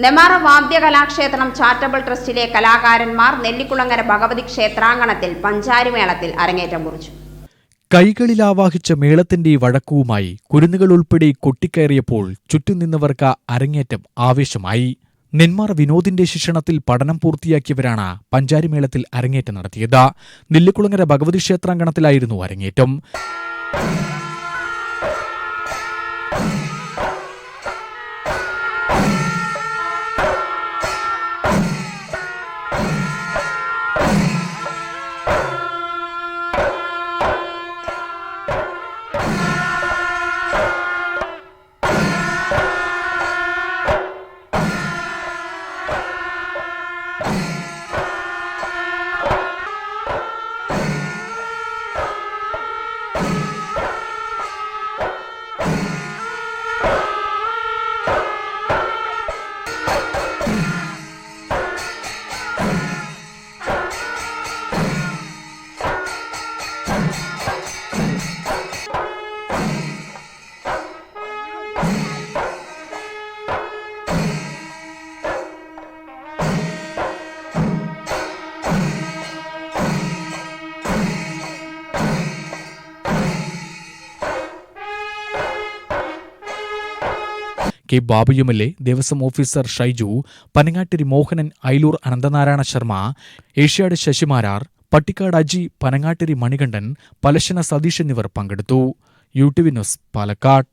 Nenmara വാദ്യകലാക്ഷേത്രം charitable ട്രസ്റ്റിലെ കലാകാരന്മാർ നെല്ലിക്കുളങ്ങര ഭഗവതി ക്ഷേത്രാങ്കണത്തിൽ പഞ്ചാരിമേളത്തിൽ അരങ്ങേറ്റം കുറിച്ചു. കൈകളിൽ ആവാഹിച്ച മേളത്തിന്റെ വഴക്കവുമായി കുരുന്നുകൾ ഉൾപ്പെടെ കൊട്ടിക്കയറിയപ്പോൾ ചുറ്റും നിന്നവർക്ക് അരങ്ങേറ്റം ആവേശമായി. നെന്മാറ വിനോദിന്റെ ശിക്ഷണത്തിൽ പഠനം പൂർത്തിയാക്കിയവരാണ് പഞ്ചാരിമേളത്തിൽ അരങ്ങേറ്റം നടത്തിയത്. നെല്ലിക്കുളങ്ങര ഭഗവതി ക്ഷേത്രാങ്കണത്തിലായിരുന്നു അരങ്ങേറ്റം. K Babu MLA, Devaswom officer Shaiju, Panangattiri Mohanan, Ayilur Ananthanarayana Sharma, Asiad Sasi Marar, Pattikkad Aji, Panangattiri Manikandan, Palassana Satheesh എന്നിവർ പങ്കെടുത്തു. U T V news, Palakkad.